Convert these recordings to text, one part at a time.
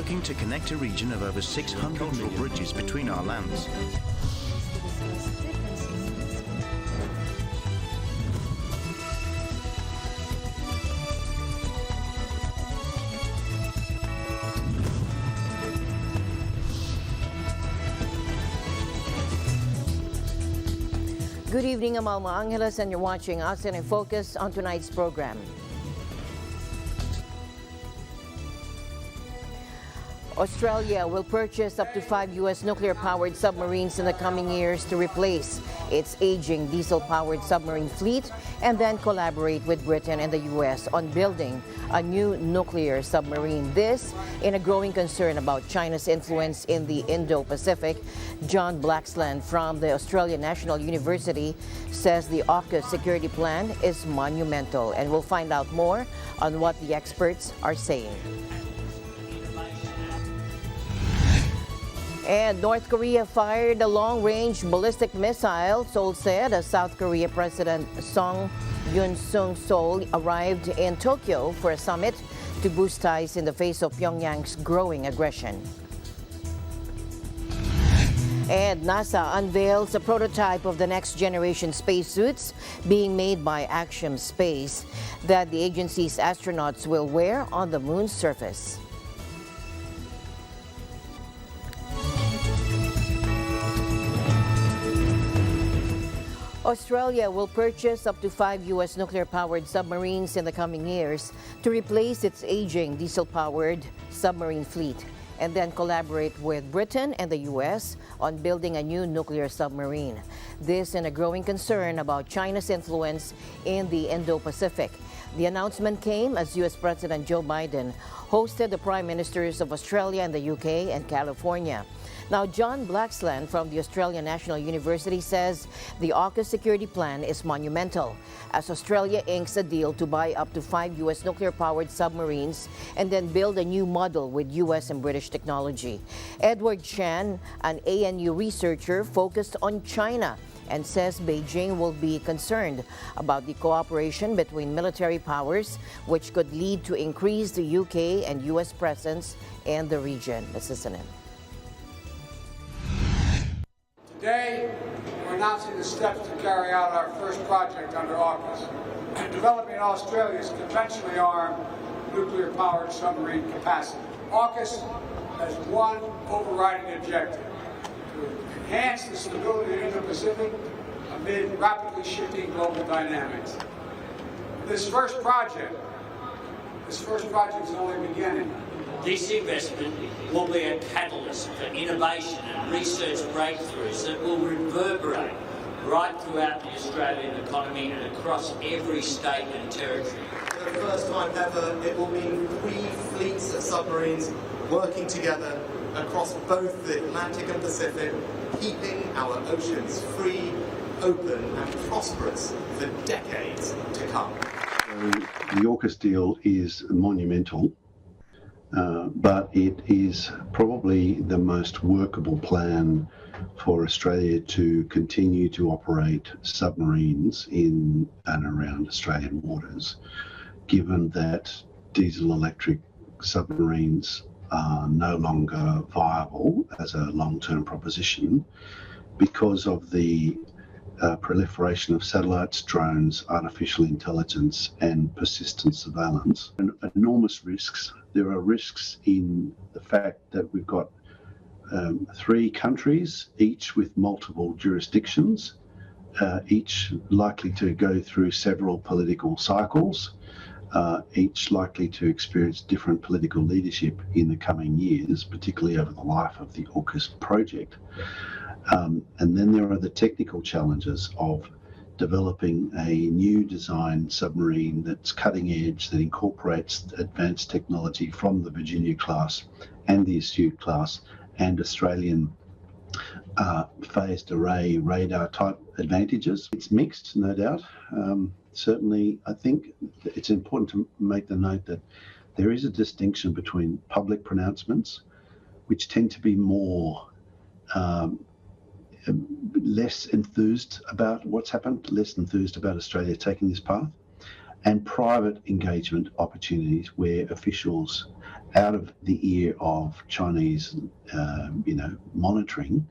working to connect a region of over 600 million bridges between our lands. Good evening, I'm Alma Angeles, and you're watching ASEAN in Focus on tonight's program. Australia will purchase up to 5 U.S. nuclear-powered submarines in the coming years to replace its aging diesel-powered submarine fleet and then collaborate with Britain and the U.S. on building a new nuclear submarine. This in a growing concern about China's influence in the Indo-Pacific. John Blaxland from the Australian National University says the AUKUS security plan is monumental, and we'll find out more on what the experts are saying. And North Korea fired a long-range ballistic missile, Seoul said, as South Korea President Song Yun-sung arrived in Tokyo for a summit to boost ties in the face of Pyongyang's growing aggression. And NASA unveils a prototype of the next-generation spacesuits being made by Axiom Space that the agency's astronauts will wear on the moon's surface. Australia will purchase up to 5 U.S. nuclear-powered submarines in the coming years to replace its aging diesel-powered submarine fleet, and then collaborate with Britain and the U.S. on building a new nuclear submarine. This in a growing concern about China's influence in the Indo-Pacific. The announcement came as U.S. President Joe Biden hosted the Prime Ministers of Australia and the UK and California. Now, John Blaxland from the Australian National University says the AUKUS security plan is monumental as Australia inks a deal to buy up to 5 U.S. nuclear-powered submarines and then build a new model with U.S. and British technology. Edward Chan, an ANU researcher, focused on China and says Beijing will be concerned about the cooperation between military powers, which could lead to increased UK and US presence in the region. Let's listen in. Today, we're announcing the steps to carry out our first project under AUKUS, developing Australia's conventionally armed nuclear-powered submarine capacity. AUKUS has one overriding objective: to enhance the stability of the Indo-Pacific amid rapidly shifting global dynamics. This first project is only beginning. This investment will be a catalyst for innovation and research breakthroughs that will reverberate right throughout the Australian economy and across every state and territory. For the first time ever, it will mean 3 fleets of submarines working together across both the Atlantic and Pacific, keeping our oceans free, open and prosperous for decades to come. The AUKUS deal is monumental. But it is probably the most workable plan for Australia to continue to operate submarines in and around Australian waters, given that diesel-electric submarines are no longer viable as a long-term proposition because of the proliferation of satellites, drones, artificial intelligence and persistent surveillance. And enormous risks. There are risks in the fact that we've got 3 countries, each with multiple jurisdictions, each likely to go through several political cycles, each likely to experience different political leadership in the coming years, particularly over the life of the AUKUS project. And then there are the technical challenges of developing a new design submarine that's cutting edge, that incorporates advanced technology from the Virginia class and the Astute class and Australian phased array radar type advantages. It's mixed, no doubt. Certainly, I think it's important to make the note that there is a distinction between public pronouncements, which tend to be more less enthused about what's happened, less enthused about Australia taking this path, and private engagement opportunities where officials out of the ear of Chinese, monitoring,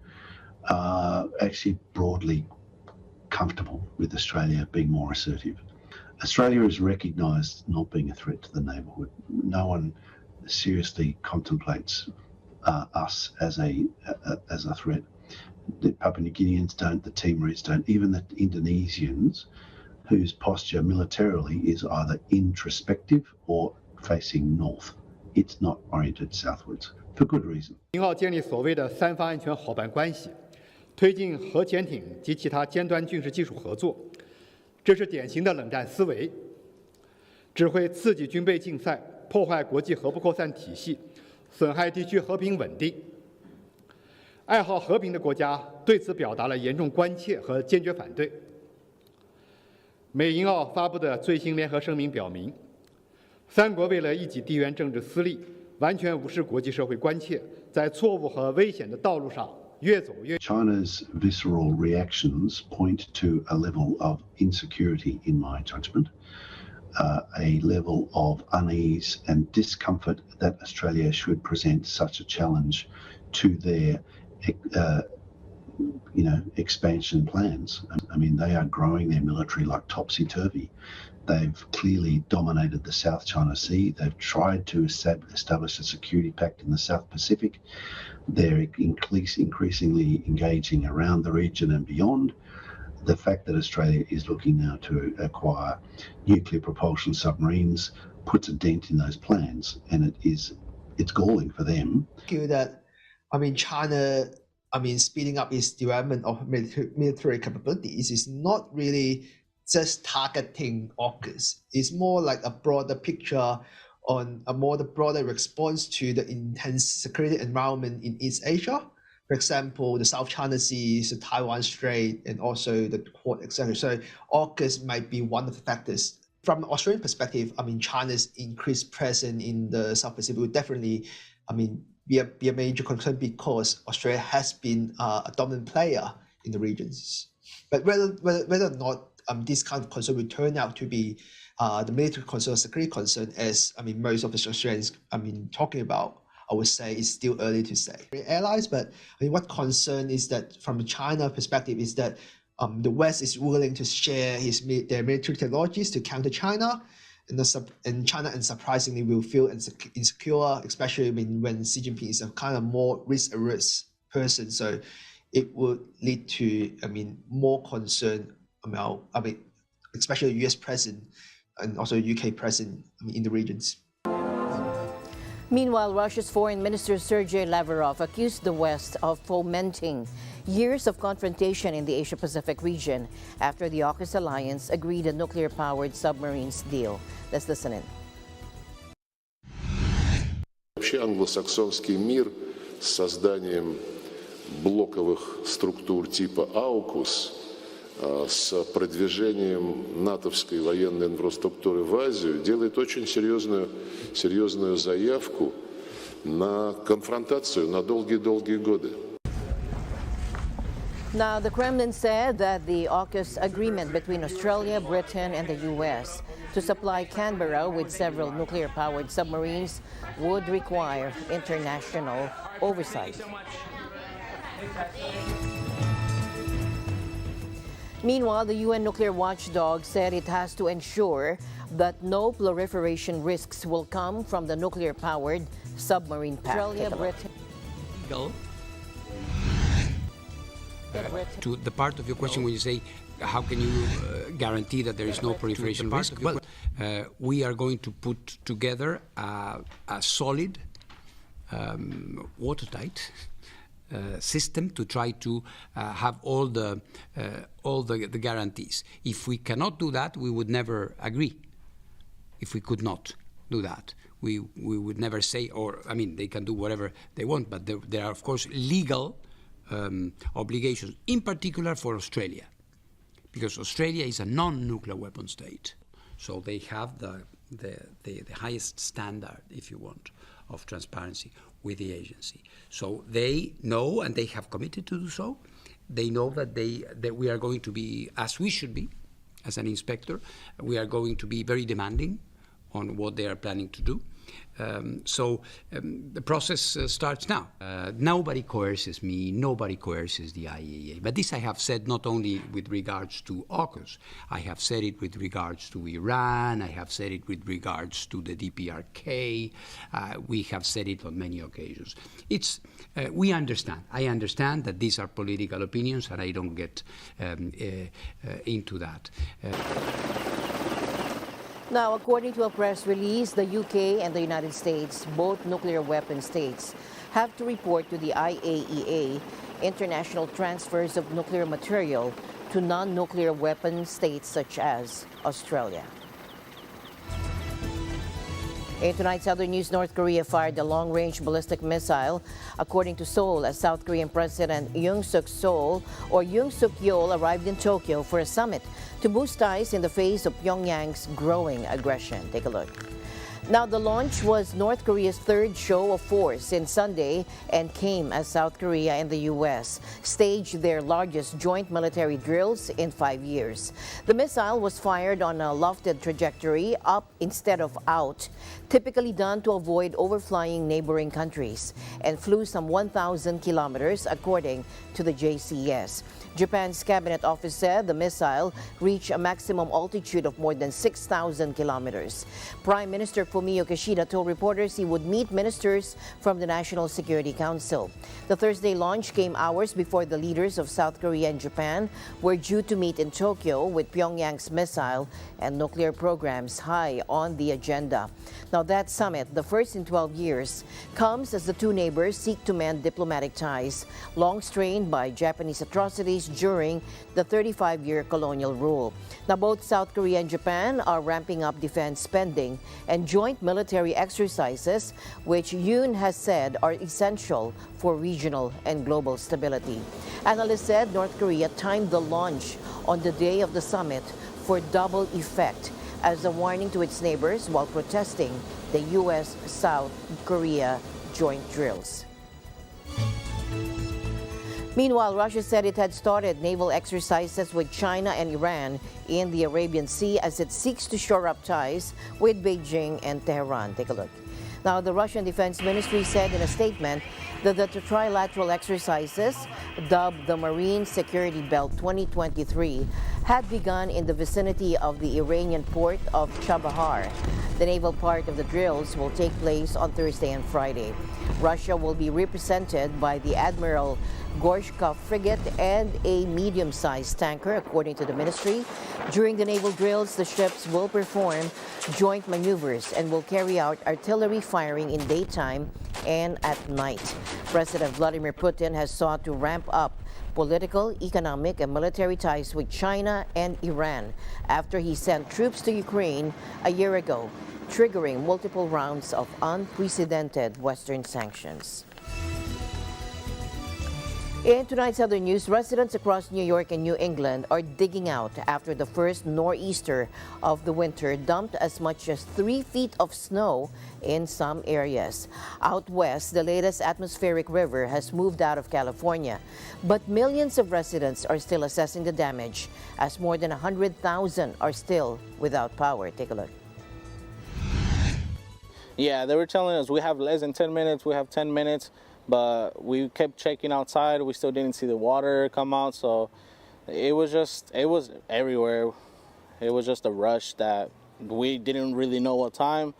are actually broadly comfortable with Australia being more assertive. Australia is recognised not being a threat to the neighbourhood. No one seriously contemplates us as a threat. The Papua New Guineans don't, the Timorese don't, even the Indonesians, whose posture militarily is either introspective or facing north. It's not oriented southwards, for good reason. 宁澳建立所谓的三方安全伙伴关系，推进核潜艇及其他尖端军事技术合作，这是典型的冷战思维，只会刺激军备竞赛，破坏国际核不扩散体系，损害地区和平稳定。爱好和平的国家对此表达了严重关切和坚决反对。美英澳发布的最新联合声明表明，三国为了一己地缘政治私利，完全无视国际社会关切，在错误和危险的道路上越走越。 China's visceral reactions point to a level of insecurity, in my judgment, a level of unease and discomfort that Australia should present such a challenge to their expansion plans. I mean, they are growing their military like topsy-turvy. They've clearly dominated the South China Sea. They've tried to establish a security pact in the South Pacific. They're increasingly engaging around the region and beyond. The fact that Australia is looking now to acquire nuclear propulsion submarines puts a dent in those plans, and it's galling for them. China, speeding up its development of military capabilities is not really just targeting AUKUS. It's more like a broader picture on a broader response to the intense security environment in East Asia. For example, the South China Sea, the Taiwan Strait, and also the Quad, etc. So AUKUS might be one of the factors. From the Australian perspective, China's increased presence in the South Pacific will definitely, be a major concern because Australia has been a dominant player in the regions. But whether or not this kind of concern will turn out to be the military concern, security concern, as most of the Australians talking about, I would say it's still early to say. Allies, but what concern is that from the China perspective is that the West is willing to share their military technologies to counter China, and China, and surprisingly, will feel insecure, especially when Xi Jinping is a kind of more risk-averse person. So it would lead to more concern about especially the US presence and also UK presence in the regions. Meanwhile, Russia's Foreign Minister Sergei Lavrov accused the West of fomenting years of confrontation in the Asia-Pacific region after the AUKUS alliance agreed a nuclear-powered submarines deal. Let's listen in. Вообще англосаксонский мир с созданием блоковых структур типа AUKUS, с продвижением натовской военной инфраструктуры в Азию делает очень серьезную заявку на конфронтацию на долгие-долгие годы. Now, the Kremlin said that the AUKUS agreement between Australia, Britain, and the U.S. to supply Canberra with several nuclear-powered submarines would require international oversight. Meanwhile, the UN Nuclear Watchdog said it has to ensure that no proliferation risks will come from the nuclear-powered submarine pact. Australia, Britain. To the part of your question when you say, how can you guarantee that there is no proliferation risk? Well, we are going to put together a solid, watertight system to try to have all the guarantees. If we cannot do that, we would never agree. If we could not do that, we would never say, they can do whatever they want, but there are, of course, legal obligations, in particular for Australia, because Australia is a non-nuclear weapon state. So they have the highest standard, if you want, of transparency with the agency. So they know, and they have committed to do so. They know that we are going to be, as we should be, as an inspector, we are going to be very demanding on what they are planning to do. The process starts now. Nobody coerces me, nobody coerces the IAEA. But this I have said not only with regards to AUKUS, I have said it with regards to Iran, I have said it with regards to the DPRK, we have said it on many occasions. We understand. I understand that these are political opinions, and I don't get into that. Now, according to a press release, the UK and the United States, both nuclear weapon states, have to report to the IAEA international transfers of nuclear material to non-nuclear weapon states such as Australia. In tonight's other news, North Korea fired a long-range ballistic missile. According to Seoul, as South Korean President Yoon Suk-yeol arrived in Tokyo for a summit to boost ties in the face of Pyongyang's growing aggression. Take a look. Now, the launch was North Korea's third show of force since Sunday and came as South Korea and the U.S. staged their largest joint military drills in 5 years. The missile was fired on a lofted trajectory, up instead of out, typically done to avoid overflying neighboring countries, and flew some 1,000 kilometers, according to the JCS. Japan's cabinet office said the missile reached a maximum altitude of more than 6,000 kilometers. Prime Minister Fumio Kishida told reporters he would meet ministers from the National Security Council. The Thursday launch came hours before the leaders of South Korea and Japan were due to meet in Tokyo, with Pyongyang's missile and nuclear programs high on the agenda. Now, that summit, the first in 12 years, comes as the two neighbors seek to mend diplomatic ties, long strained by Japanese atrocities during the 35-year colonial rule. Now, both South Korea and Japan are ramping up defense spending and joint military exercises, which Yoon has said are essential for regional and global stability. Analysts said North Korea timed the launch on the day of the summit for double effect as a warning to its neighbors while protesting the U.S.-South Korea joint drills. Meanwhile, Russia said it had started naval exercises with China and Iran in the Arabian Sea as it seeks to shore up ties with Beijing and Tehran. Take a look. Now, the Russian Defense Ministry said in a statement that the trilateral exercises, dubbed the Marine Security Belt 2023, had begun in the vicinity of the Iranian port of Chabahar. The naval part of the drills will take place on Thursday and Friday. Russia will be represented by the Admiral Gorshkov frigate and a medium-sized tanker, according to the ministry. During the naval drills, the ships will perform joint maneuvers and will carry out artillery firing in daytime and at night. President Vladimir Putin has sought to ramp up political, economic, and military ties with China and Iran after he sent troops to Ukraine a year ago, triggering multiple rounds of unprecedented Western sanctions. In tonight's other news, residents across New York and New England are digging out after the first nor'easter of the winter dumped as much as 3 feet of snow in some areas. Out west, the latest atmospheric river has moved out of California, but millions of residents are still assessing the damage as more than 100,000 are still without power. Take a look. Yeah, they were telling us we have less than 10 minutes, we have 10 minutes. But we kept checking outside. We still didn't see the water come out. So it was everywhere. It was just a rush that we didn't really know what time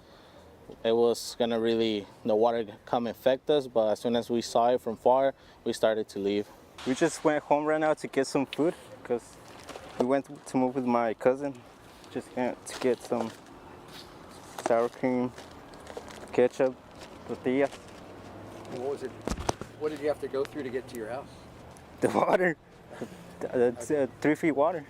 it was going to the water come affect us. But as soon as we saw it from far, we started to leave. We just went home right now to get some food because we went to move with my cousin just to get some sour cream, ketchup, tortillas. What was it? What did you have to go through to get to your house? The water. 3 feet water.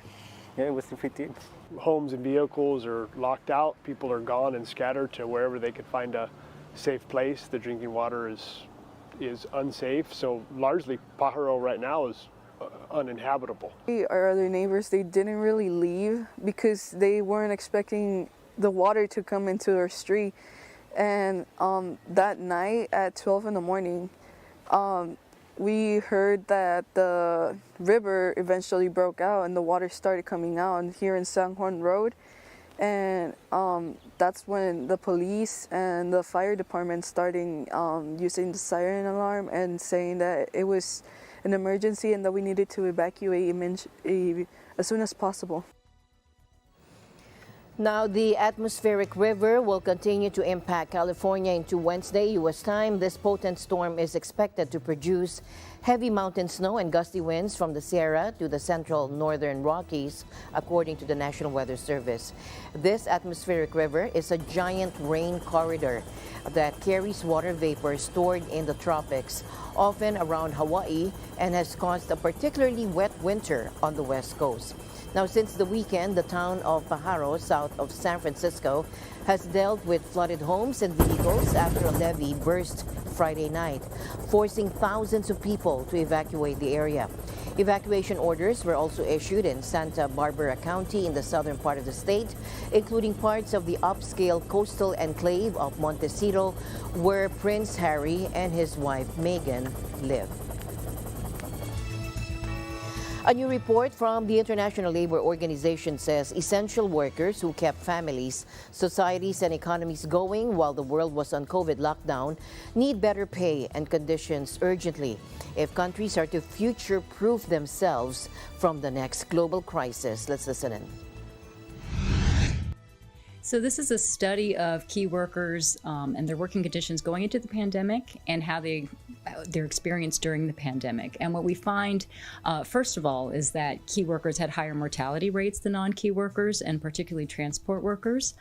Yeah, it was 3 feet deep. Homes and vehicles are locked out. People are gone and scattered to wherever they could find a safe place. The drinking water is unsafe. So largely Pajaro right now is uninhabitable. Our other neighbors, they didn't really leave because they weren't expecting the water to come into our street. And that night at 12 in the morning, we heard that the river eventually broke out and the water started coming out. And here in San Juan Road, And that's when the police and the fire department starting using the siren alarm and saying that it was an emergency and that we needed to evacuate as soon as possible. Now, the atmospheric river will continue to impact California into Wednesday, U.S. time. This potent storm is expected to produce heavy mountain snow and gusty winds from the Sierra to the central northern Rockies, according to the National Weather Service. This atmospheric river is a giant rain corridor that carries water vapor stored in the tropics, often around Hawaii, and has caused a particularly wet winter on the West Coast. Now, since the weekend, the town of Pajaro, south of San Francisco, has dealt with flooded homes and vehicles after a levee burst Friday night, forcing thousands of people to evacuate the area. Evacuation orders were also issued in Santa Barbara County in the southern part of the state, including parts of the upscale coastal enclave of Montecito, where Prince Harry and his wife Meghan live. A new report from the International Labor Organization says essential workers who kept families, societies, and economies going while the world was on COVID lockdown need better pay and conditions urgently if countries are to future-proof themselves from the next global crisis. Let's listen in. So this is a study of key workers and their working conditions going into the pandemic and how their experience during the pandemic. And what we find, first of all, is that key workers had higher mortality rates than non-key workers, and particularly transport workers.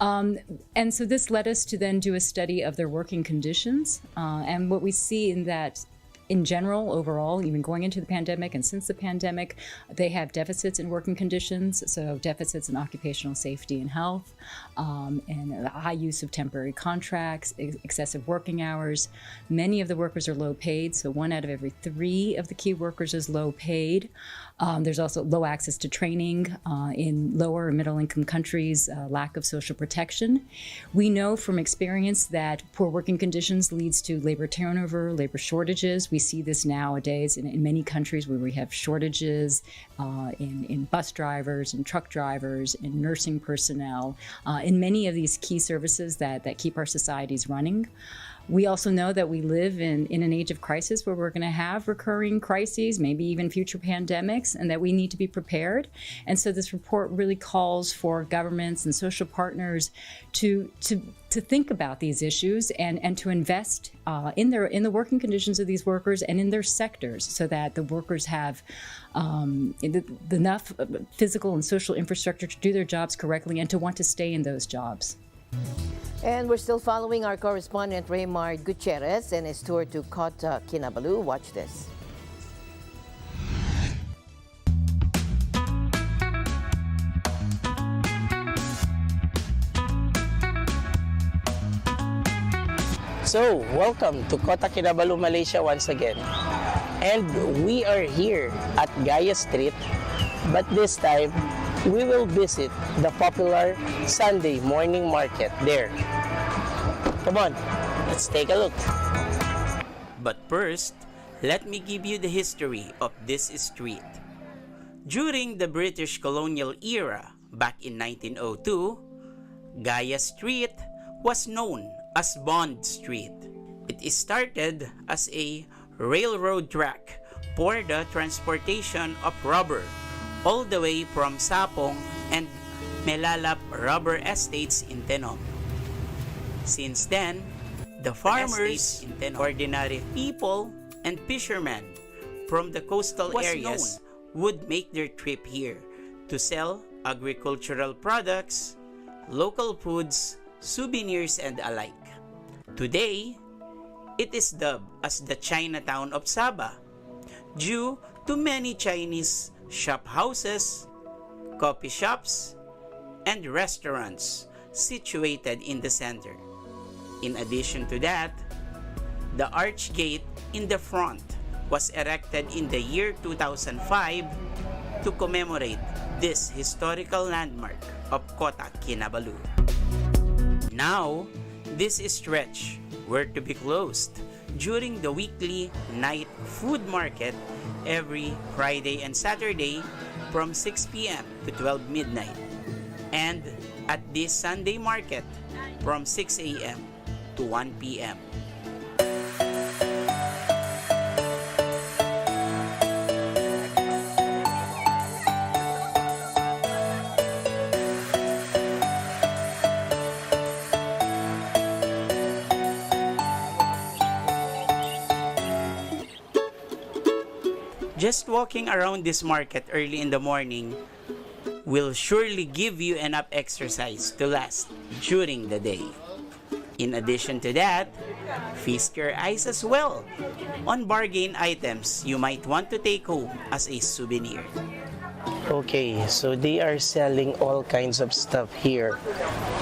And so this led us to then do a study of their working conditions. And what we see in that, in general, overall, even going into the pandemic and since the pandemic, they have deficits in working conditions, so deficits in occupational safety and health, and a high use of temporary contracts, excessive working hours. Many of the workers are low paid, so 1 out of every 3 of the key workers is low paid. There's also low access to training in lower and middle income countries, lack of social protection. We know from experience that poor working conditions leads to labor turnover, labor shortages. We see this nowadays in many countries where we have shortages in bus drivers and truck drivers, in nursing personnel, in many of these key services that keep our societies running. We also know that we live in an age of crisis where we're going to have recurring crises, maybe even future pandemics, and that we need to be prepared. And so this report really calls for governments and social partners to think about these issues and to invest in the working conditions of these workers and in their sectors, so that the workers have enough physical and social infrastructure to do their jobs correctly and to want to stay in those jobs. And we're still following our correspondent Raymar Gutierrez and his tour to Kota Kinabalu. Watch this. So, welcome to Kota Kinabalu, Malaysia once again. And we are here at Gaya Street, but this time we will visit the popular Sunday morning market there. Come on, let's take a look. But first, let me give you the history of this street. During the British colonial era, back in 1902, Gaya Street was known as Bond Street. It started as a railroad track for the transportation of rubber all the way from Sapong and Melalap rubber estates in Tenom. Since then, the farmers, ordinary people, and fishermen from the coastal areas would make their trip here to sell agricultural products, local foods, souvenirs, and alike. Today, it is dubbed as the Chinatown of Sabah due to many Chinese shop houses, coffee shops, and restaurants situated in the center. In addition to that, the arch gate in the front was erected in the year 2005 to commemorate this historical landmark of Kota Kinabalu. Now, this stretch were to be closed during the weekly night food market every Friday and Saturday from 6 p.m. to 12 midnight. And at this Sunday market from 6 a.m. to 1 p.m. Just walking around this market early in the morning will surely give you enough exercise to last during the day. In addition to that, feast your eyes as well on bargain items you might want to take home as a souvenir. Okay, so they are selling all kinds of stuff here,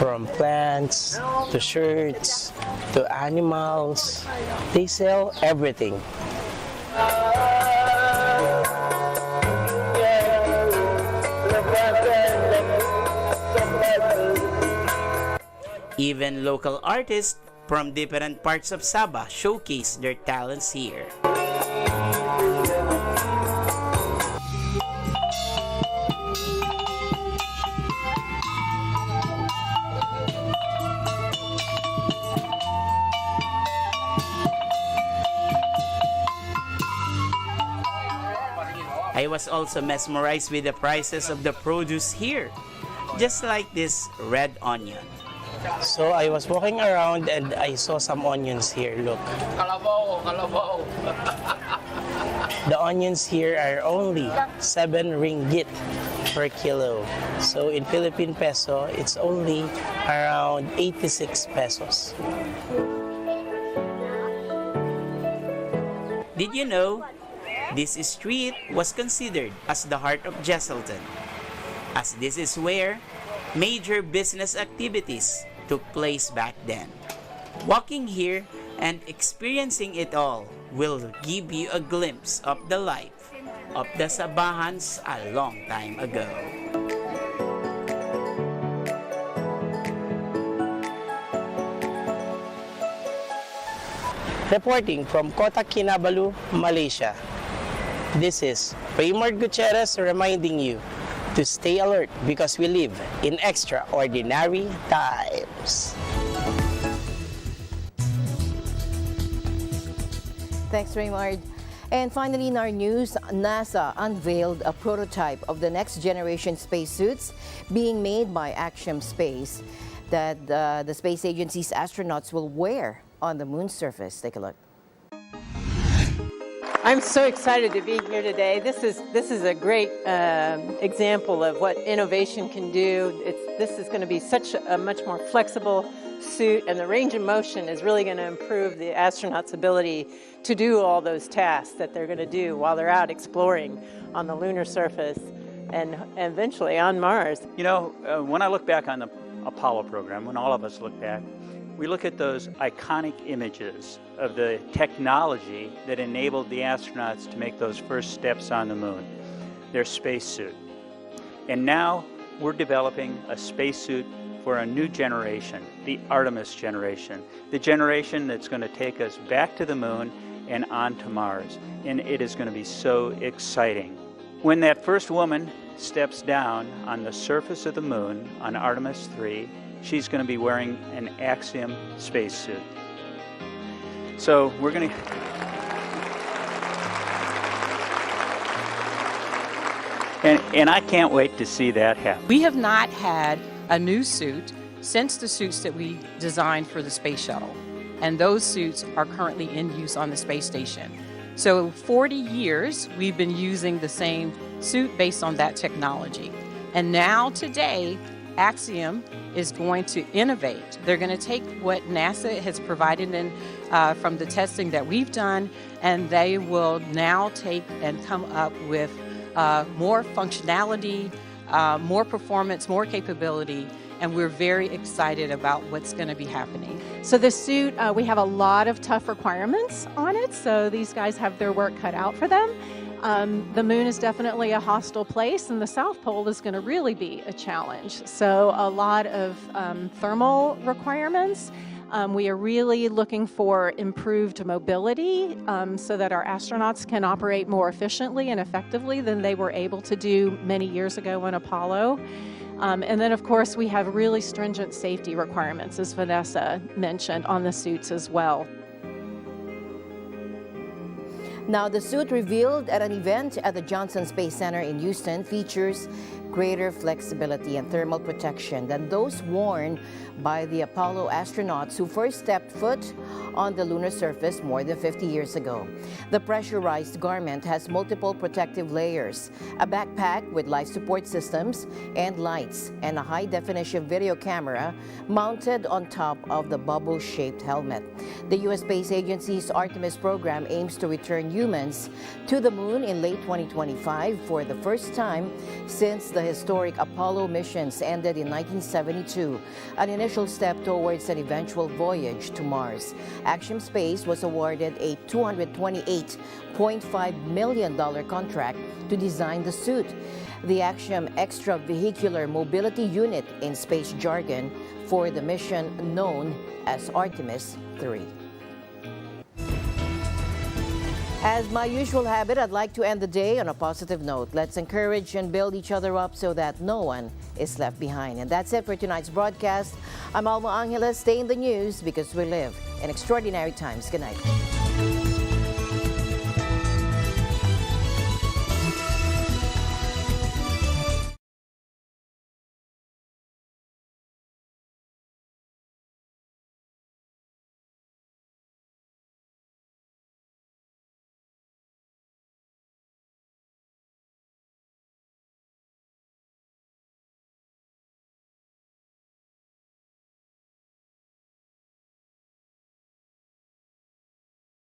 from plants to shirts to animals. They sell everything. Even local artists from different parts of Sabah showcase their talents here. I was also mesmerized with the prices of the produce here, just like this red onion. So I was walking around and I saw some onions here, look. Kalabaw! The onions here are only 7 ringgit per kilo. So in Philippine peso, it's only around 86 pesos. Did you know this street was considered as the heart of Jesselton, as this is where major business activities took place back then. Walking here and experiencing it all will give you a glimpse of the life of the Sabahans a long time ago. Reporting from Kota Kinabalu, Malaysia. This is Raymond Gutierrez reminding you to stay alert because we live in extraordinary times. Thanks, Raymond. And finally, in our news, NASA unveiled a prototype of the next generation spacesuits being made by Axiom Space that the space agency's astronauts will wear on the moon's surface. Take a look. I'm so excited to be here today. This is a great example of what innovation can do. This is going to be such a much more flexible suit, and the range of motion is really going to improve the astronauts' ability to do all those tasks that they're going to do while they're out exploring on the lunar surface and eventually on Mars. You know, when I look back on the Apollo program, when all of us look back, we look at those iconic images of the technology that enabled the astronauts to make those first steps on the moon, their spacesuit. And now we're developing a spacesuit for a new generation, the Artemis generation, the generation that's going to take us back to the moon and on to Mars. And it is going to be so exciting. When that first woman steps down on the surface of the moon on Artemis 3, she's going to be wearing an Axiom spacesuit. So we're going to... And I can't wait to see that happen. We have not had a new suit since the suits that we designed for the space shuttle. And those suits are currently in use on the space station. So 40 years we've been using the same suit based on that technology. And now today, Axiom is going to innovate. They're going to take what NASA has provided in, from the testing that we've done, and they will now take and come up with more functionality, more performance, more capability, and we're very excited about what's going to be happening. So the suit, we have a lot of tough requirements on it, so these guys have their work cut out for them. The moon is definitely a hostile place, and the South Pole is going to really be a challenge. So a lot of thermal requirements. We are really looking for improved mobility so that our astronauts can operate more efficiently and effectively than they were able to do many years ago on Apollo. And then, of course, we have really stringent safety requirements, as Vanessa mentioned, on the suits as well. Now, the suit revealed at an event at the Johnson Space Center in Houston features greater flexibility and thermal protection than those worn by the Apollo astronauts who first stepped foot on the lunar surface more than 50 years ago. The pressurized garment has multiple protective layers, a backpack with life support systems and lights, and a high-definition video camera mounted on top of the bubble-shaped helmet. The U.S. Space Agency's Artemis program aims to return humans to the moon in late 2025 for the first time since the historic Apollo missions ended in 1972, an initial step towards an eventual voyage to Mars. Axiom Space was awarded a $228.5 million contract to design the suit. The Axiom Extravehicular Mobility Unit in space jargon for the mission known as Artemis 3. As my usual habit, I'd like to end the day on a positive note. Let's encourage and build each other up so that no one is left behind. And that's it for tonight's broadcast. I'm Alma Angeles. Stay in the news because we live in extraordinary times. Good night.